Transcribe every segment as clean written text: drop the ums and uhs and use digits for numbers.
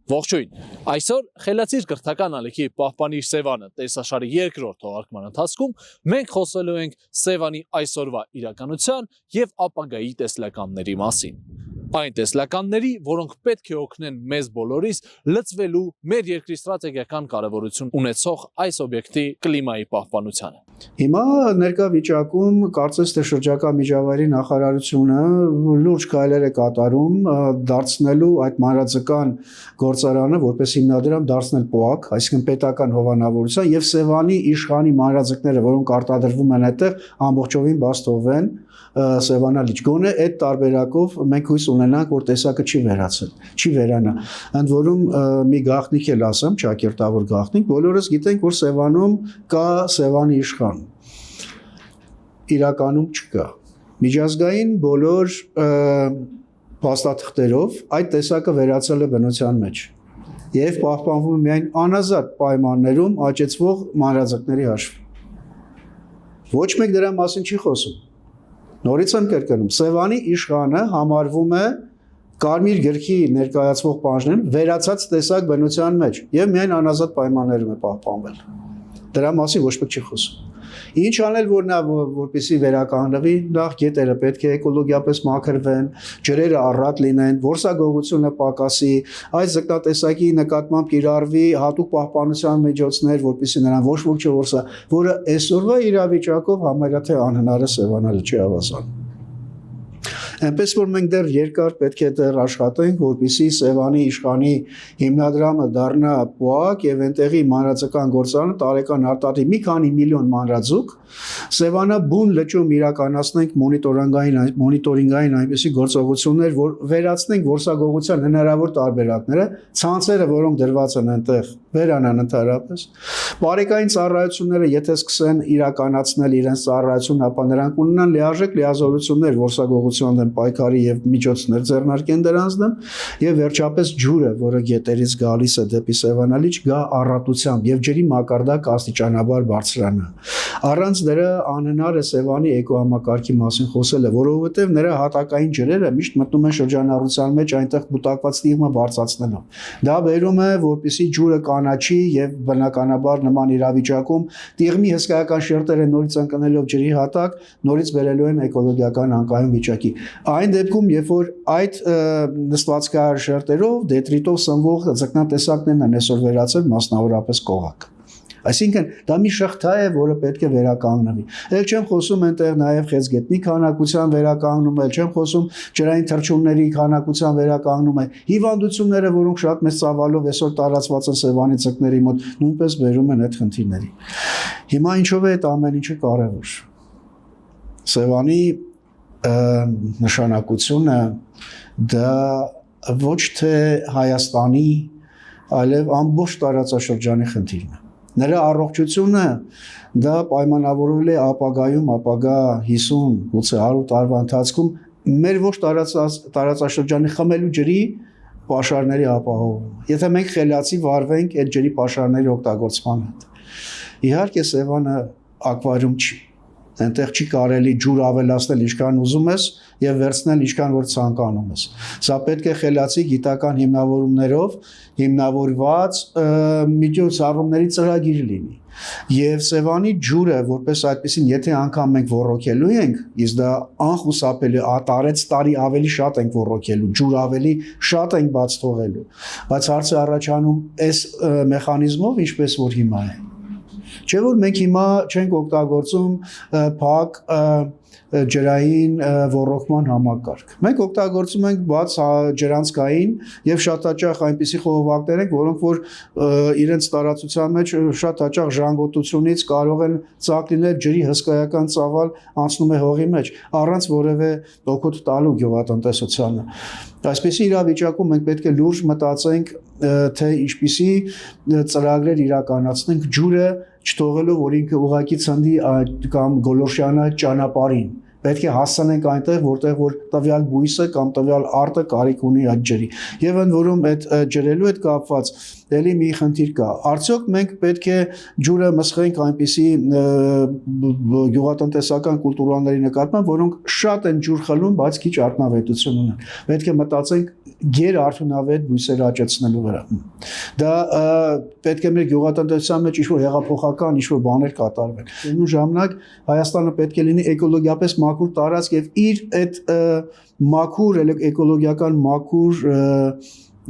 Ողջույն։ Այսօր Խելացիր կրթական ալիքի պահպանիչ Սևանը տեսաշարի երկրորդ թողարկման ընթացքում մենք խոսելու ենք Սևանի այսօրվա իրականության եւ ապագայի տեսլականների մասին։ Այն տեսլականների, որոնք պետք է օգնեն մեզ բոլորիս լծվելու մեր երկրի ստրատեգիական կարևորություն ունեցող այս օբյեկտի կլիմայի պահպանությանը։ Հիմա ներկա վիճակում կարծես թե շրջակա միջավայրի նախարարությունը լուրջ քայլեր է կատարում դարձնելու այդ մանրաձկան գործարանը որպես հիմնադրամ դարձնել ՊՕԱԿ, այսինքն պետական հովանավորության եւ Սևանի իշխանի մանրաձկները, որոնք արտադրվում են այդտեղ, ամբողջովին բաց թողվեն Սևանալիճ։ Գոնե այդ տարբերակով մենք հույս ունենանք, որ տեսակը չի վերացել, չի վերանա։ Ընդ որում մի գաղտնիք էլ ասեմ, ճակերտավոր գաղտնիք, բոլորս գիտենք, որ Սևանում կա Սևանի իշխան։ Իրականում չկա։ Միջազգային բոլոր փաստաթղթերով այդ տեսակը վերացել է բնության մեջ եւ պահպանվում է միայն անազատ պայմաններում աճեցվող մանրաձկների հաշվին։ Ոչ մեկ դրա մասին չի խոսում։ Նորից եմ կրկնում, Սևանի իշխանը համարվում է Կարմիր գրքի ներկայացվող պահանջներում վերացած տեսակ բնության մեջ եւ միայն անազատ պայմաններում է պահպանվել։ Դրա մասին ոչ մեկ չի խոսում։ Ինչ անել, որ նա որպեսզի վերականգնվի, նախ գետերը պետք է էկոլոգիապես մաքրվեն, ջրերը առատ լինեն, որսագողությունը պակասի, այս ձկնատեսակի նկատմամբ կիրառվի հատուկ պահպանության միջոցներ, որպեսզի նրան ոչ ոք չորսա, որը այսօրվա իրավիճակով համարյա թե անհնար է Սևանալի չի ավազան։ Այնպես որ մենք դեռ երկար պետք է դեռ աշխատենք, որպեսզի Սևանի իշխանի հիմնադրամը դառնա ՊՕԱԿ եւ այնտեղի մանրաձկան գործարանը տարեկան արտադրի մի քանի միլիոն մանրաձուկ, Սևանաբուն լճում իրականացնենք մոնիտորինգային այնպիսի գործողություններ, որ վերացնենք որսագողության հնարավոր տարբերակները, ցանցերը, որոնք դրված են այնտեղ, վերանան ընդհանրապես։ Բարեկային ծառայությունները, եթե սկսեն իրականացնել իրենց ծառայությունն, ապա նրանք ունենան լիարժեք լիազորություններ որսագողության դեմ պայքարի եւ միջոցներ ձեռնարկեն դրանց դեմ, եւ վերջապես ջուրը, որը գետերից գալիս է դեպի Սևանալիճ, գա առատությամբ եւ ջրի մակարդակը աստիճանաբար բարձրանա։ Առանց դրա անհնար է Սևանի էկոհամակարգի մասին խոսելը, որովհետեւ նրա հատակային ջրերը միշտ մտնում են շրջանառության մեջ այնտեղ բուտակված տիղմը բարձրացնելով։ Դա բերում է, որպեսզի ջուրը կանաչի եւ բնականաբար նման իրավիճակում տիղմի հսկայական շերտերը նորից ընկնելով ջրի հատակ, նորից բերելու են էկոլոգիական անկայուն վիճակի։ Այն դեպքում, երբ որ այդ նստվածքահար շերտերով դետրիտով սնվող ձկնատեսակներն են այսօր վերացել մասնավորապես կողակ։ Այսինքն դա մի շղթա է, որը պետք է վերականգնվի։ Էլ չեմ խոսում այնտեղ նաև խեցգետնի քանակության վերականգնում, էլ չեմ խոսում ջրային թռչունների քանակության վերականգնում, հիվանդությունները, որոնք շատ մեծ ծավալով այսօր տարածված են Սևանի ձկների մոտ, նույնպես բերում են այդ խնդիրների։ Հիմա ինչով է այդ ամեն ինչը կարևոր։ Սևանի նշանակությունը դա ոչ թե Հայաստանի, այլև ամբողջ տարածաշրջանի խնդիրն է։ Նրա առողջությունը դա պայմանավորվել է ապագայում, ապագա 50, գուցե 100 տարվա ընթացքում մեր ոչ տարածաշրջանի խմելու ջրի պաշարների ապահովում։ Եթե մենք խելացի վարվենք այդ ջրի պաշարների օգտագործման հետ։ Իհարկե Սևանը ակվարիում չի։ Այնտեղ չի կարելի ջուր ավելացնել ինչքան ուզում ես եւ վերցնել ինչքան որ ցանկանում ես։ Սա պետք է խելացի գիտական հիմնավորումներով հիմնավորված միջոցառումների ծրագիր լինի։ Եվ Սևանի ջուրը որպես այդպեսին, եթե անգամ մենք ոռոգելու ենք, իսկ դա անխուսափելի տարեց տարի ավելի շատ ենք ոռոգելու, ջուր ավելի շատ ենք բաց թողելու, բայց հարցը առաջանում այս մեխանիզմով ինչպես որ հիմա է։ Չէ՞ որ մենք հիմա չենք օգտագործում փակ ջրային ոռոգման համակարգ։ Մենք օգտագործում ենք բաց ջրանցքային եւ շատ հաճախ այնպիսի խողովակներ են, որոնք որ իրենց տարածության մեջ շատ հաճախ ժանգոտությունից կարող են ծակ լինել, ջրի հսկայական ծավալ անցնում է հողի մեջ, առանց որևէ օգուտ տալու գյուղատնտեսությանը։ Այսպիսի իրավիճակում մենք պետք է լուրջ մտածենք, թե ինչպիսի ծրագրեր իրականացնենք ջուրը չթողելով, որ ինքը ուղակի ցնդի կամ գոլորշիանա ճանապարհին։ Պետք է հասցնենք այնտեղ, որտեղ որ տվյալ բույսը կամ տվյալ արտը կարիք ունի այդ ջրի։ Եվ ընդ որում այդ ջրելու հետ կապված էլի մի խնդիր կա։ Արդյոք մենք պետք է ջուրը մսխենք այնպիսի գյուղատնտեսական կուլտուրաների նկատմամբ, որոնք շատ են ջուր խլում, բայց քիչ արդյունավետություն ունեն։ Պետք է մտածենք գերարդյունավետ բույսեր աճեցնելու վրա։ Դա պետք է մեր գյուղատնտեսության մեջ ինչ-որ հեղափոխական ինչ-որ բաներ կատարվեն։ Նույն ժամանակ Հայաստանը պետք է լինի էկոլոգիապես մաքուր տարածք եւ իր այդ մաքուր էկոլոգիական մաքուր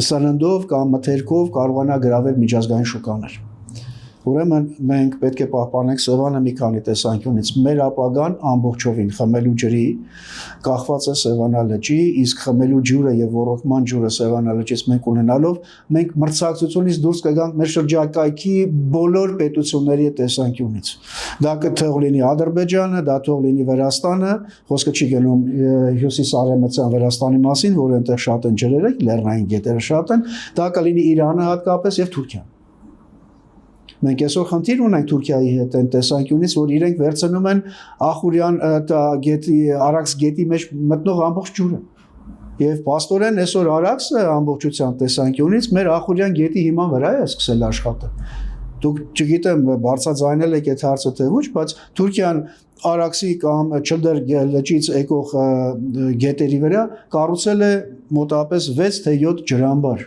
սննդով կամ մթերքով կարողանա գրավել միջազգային շուկաներ։ Ուրեմն մենք պետք է պահպանենք Սևանը մի քանի տեսանկյունից։ Մեր ապագան ամբողջովին խմելու ջրի կախված է Սևանա լճի, իսկ խմելու ջուրը եւ ոռոգման ջուրը Սևանա լճից մենք ունենալով մենք մրցակցությունից դուրս կգանք մեր շրջակայքի բոլոր պետությունների տեսանկյունից։ Դա թող լինի Ադրբեջանը, դա թող լինի Վրաստանը, խոսքը չի գնում հյուսիսարևմտյան Վրաստանի մասին, որ այնտեղ շատ են ջրերը, լեռնային գետերը շատ են, դա կլինի Իրանը հատկապես եւ Թուրքիան։ Մենք այսօր խնդիր ունենք Թուրքիայի հետ այն տեսանկյունից, որ իրենք վերցնում են Ախուրյան գետի Արաքս գետի մեջ մտնող ամբողջ ջուրը։ Եվ փաստորեն այսօր Արաքսը ամբողջության տեսանկյունից մեր Ախուրյան գետի հիման վրա է սկսել աշխատել։ Դուք չգիտեմ բարձրաձայնել եք այդ հարցը թե ոչ, բայց Թուրքիան Արաքսի կամ Չլդեր լճից եկող գետերի վրա կառուցել է մոտավորապես 6 թե 7 ջրամբար։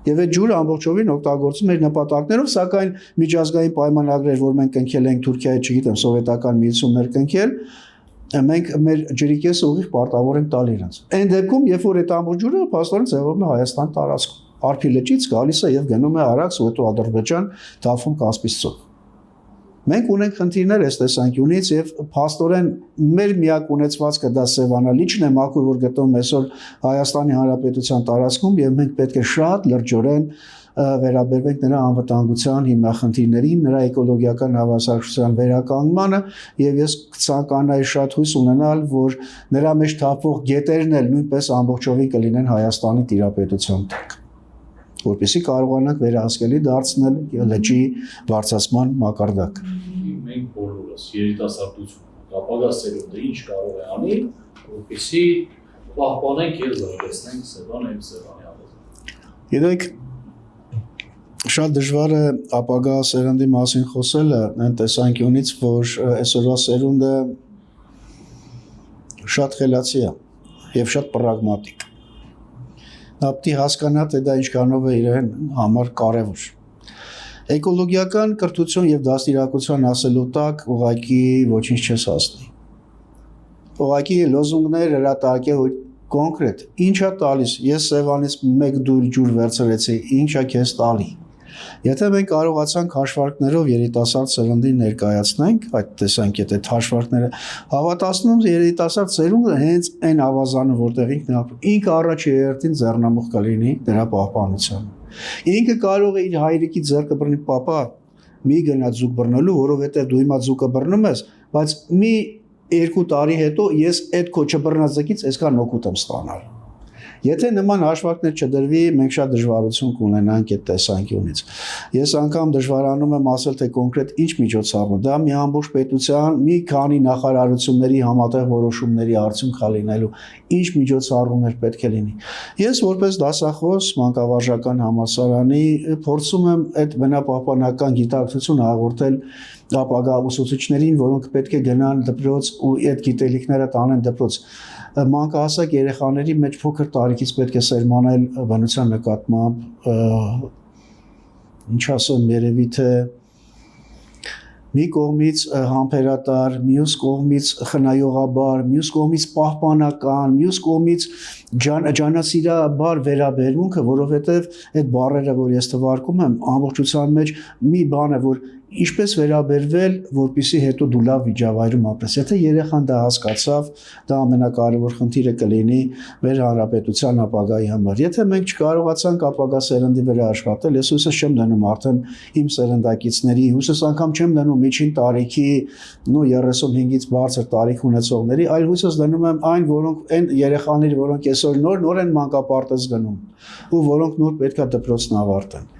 Եվ այդ ջուրը ամբողջովին օգտագործում էր նպատակներով, սակայն միջազգային պայմանագրեր, որ մենք կնքել ենք Թուրքիայի, չգիտեմ, սովետական միություններ կնքել, մենք մեր ջրի կեսը ուղիղ պարտավոր ենք տալ իրենց։ Այն դեպքում, երբ որ այդ ամբողջ ջուրը փաստորեն ձևվում է Հայաստան տարածքում, Արփի լճից գալիս է եւ գնում է Արաքս ու հետո Ադրբեջան, Թաֆում Կասպից ծով։ Մենք ունենք խնդիրներ այս տեսանկյունից եւ փաստորեն մեր միակ ունեցվածքը դա Սևանա լիճն է, մաքուր որ գտնվում այսօր Հայաստանի Հանրապետության տարածքում եւ մենք պետք է շատ լրջորեն վերաբերվենք նրա անվտանգության հիմնախնդիրներին, նրա էկոլոգիական հավասարակշռության վերականգնմանը եւ ես կցանկանայի շատ հույս ունենալ, որ նրա մեջ թափվող գետերն էլ նույնպես ամբողջովին կլինեն Հայաստանի տիրապետության տակ, որպեսզի կարողանանք վերահսկելի դարձնել լճի բարձրացման մակարդակը։ Մենք բոլորս երիտասարդությունը ապագա սերունդը ինչ կարող է անի, որպեսզի պահպանենք եւ զարգացնենք Սևանը եւ Սևանի ավազանը։ Գիտեք, շատ դժվար է ապագա սերնդի մասին խոսելը այն տեսանկյունից, որ այսօրվա սերունդը շատ խելացի է եւ շատ պրագմատիկ։ Նա պետք է հասկանա, թե դա ինչքանով է իրեն համար կարևոր։ Էկոլոգիական կրթություն եւ դաստիարակության ասելու տակ ուղղակի ոչինչ չես հասնի։ Ուղղակի լոզունգներ հրատարակել կոնկրետ, ինչա տալիս, ես Սևանից 1 դույլ ջուր վերցրեցի, ինչա քեզ տալի։ Եթե մենք կարողացանք հաշվարկներով երիտասարդ սերնդին ներկայացնենք այդ տեսանկյունից այդ հաշվարկները, հավատացնում երիտասարդ սերունդը հենց այն ավազանը, որտեղ ինքը առաջ երրորդին ձեռնամուխ կլինի դրա պահպանությանը։ Ինքը կարող է իր հայրիկի ձեռքը բռնի, պապա, մի գնա ձուկ բռնելու, որովհետև դու հիմա ձուկը բռնում ես, բայց մի 2 տարի հետո ես այդ քո չբռնած ձկից այսքան օգուտ եմ ստանալ։ Եթե նման հաշվարկներ չդրվի, մենք շատ դժվարություն կունենանք այդ տեսանկյունից։ Ես անգամ դժվարանում եմ ասել, թե կոնկրետ ինչ միջոցառում, դա մի ամբողջ պետության, մի քանի նախարարությունների համատեղ որոշումների արդյունք է լինելու, ինչ միջոցառումներ պետք է լինի։ Ես որպես դասախոս մանկավարժական համալսարանի փորձում եմ այդ բնապահպանական գիտակցություն հաղորդել ապագա ուսուցիչներին, որոնք պետք է գնան դպրոց ու այդ գիտելիքները տանեն դպրոց։ Մանկահասակ երեխաների մեջ փոքր տարիքից պետք է սերմանել բնության նկատմամբ, ինչ ասեմ, երևի թե մի կողմից համբերատար, մյուս կողմից խնայողաբար, մյուս կողմից պահպանական, մյուս կողմից ջանասիրաբար վերաբերմունքը, որովհետև այդ բառերը, որ ես թվարկում եմ, ամբողջության մեջ մի բան է, որ ինչպես վերաբերվել, որպեսզի հետո դու լավ միջավայրում ապրես։ Եթե երեխան դա հասկացավ, դա ամենակարևոր խնդիրը կլինի մեր հանրապետության ապագայի համար։ Եթե մենք չկարողացանք ապագա սերնդի վրա աշխատել, ես հույսս չեմ դնում արդեն իմ սերնդակիցների, հույսս անգամ չեմ դնում միջին տարիքի, 35-ից բարձր տարիք ունեցողների, այլ հույսս դնում եմ այն երեխաների, որոնք այսօր նոր են մանկապարտեզ գնում ու որոնք նոր պետքա դպրոցն ավարտեն։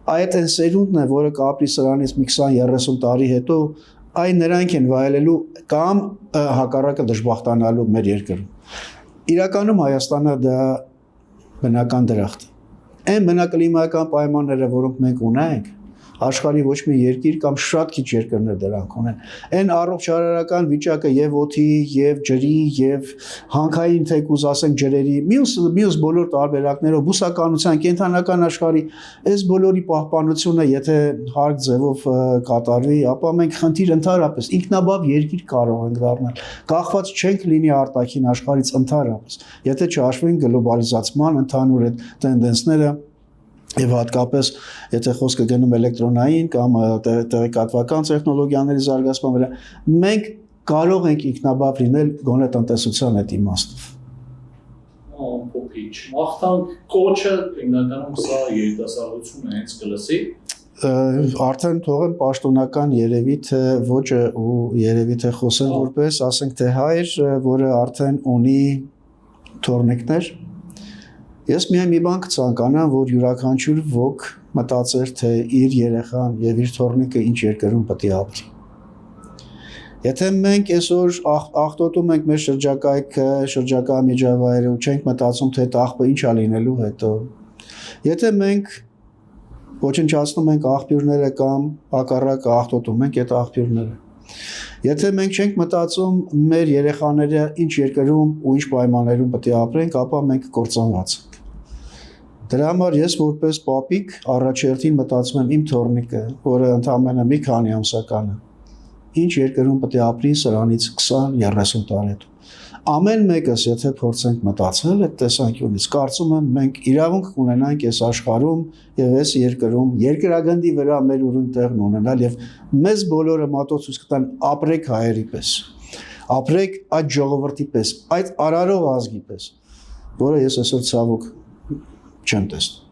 Այդ այն սերունդն է, որը կապրի սրանից մի 20-30 տարի հետո Այն նրանք են վայելելու կամ հակառակը դժբախտանալու մեր երկրում։ Իրականում Հայաստանը դա բնական դրախտ է։ Այն բնակլիմայական պայմանները, որոնք մենք ունենք, աշխարհի ոչ մի երկիր կամ շատ քիչ երկրներ դրանք ունեն։ Այն առողջարարական վիճակը եւ օդի, եւ ջրի, եւ հանքային թեկուզ ասենք ջրերի, մյուս բոլոր տարբերակներով բուսականության, կենթանական աշխարհի այս բոլորի պահպանությունը, եթե հարկ ձևով կատարվի, ապա մենք խնդիր ընդհանրապես ինքնաբավ երկիր կարող ենք դառնալ։ Կախված չենք լինի արտաքին աշխարհից ընդհանրապես։ Եթե չհաշվենք գլոբալիզացման ընդհանուր այդ տենդենսները Եվ հատկապես, եթե խոսքը գնում էլեկտրոնային կամ տեղեկատվական տեխնոլոգիաների զարգացման վրա, մենք կարող ենք ինքնաբավ լինել գոնե տնտեսության այդ իմաստով։ Փոփիչ։ Մաղթանք կոչը հիմնականում սա երիտասարդությունը հենց կլսի։ Արդեն թողեմ պաշտոնական երևի թե ոճը ու երևի թե խոսեմ որպես, ասենք թե հայր, որը արդեն ունի թորնիկներ Ես միայն մի բան կցանկանամ, որ յուրաքանչյուր ոք մտածեր, թե իր երեխան եւ իր թորնիկը ինչ երկրում պետք է ապրի։ Եթե մենք այսօր աղտոտում ենք մեր շրջակա միջավայրը ու չենք մտածում, թե այդ աղբը ինչ է լինելու հետո, եթե մենք ոչնչացնում ենք աղբյուրները կամ հակառակը աղտոտում ենք այդ աղբյուրները, եթե մենք չենք մտածում մեր երեխաները ինչ երկրում ու ինչ պայմաններում պետք է ապրեն, ապա մենք կործանված ենք։ Դրա համար ես որպես պապիկ առաջերտին մտածում եմ իմ թորնիկը, որը ընդամենը մի քանի ամսական է, ինչ երկրում պետք է ապրի սրանից 20-30 տարի հետո։ Ամեն մեկս, եթե փորձենք մտածել այդ տեսանկյունից, կարծում եմ մենք իրավունք կունենանք այս աշխարհում եւ այս երկրում երկրագնդի վրա մեր ուրույն տեղն ունենալ եւ մեզ բոլորը մատուցույց կտան ապրեք հայերի պես, ապրեք այդ ժողովրդի պես, այդ արարող ազգի պես, որը ես այսօր ցավոք չեմ տեսնում։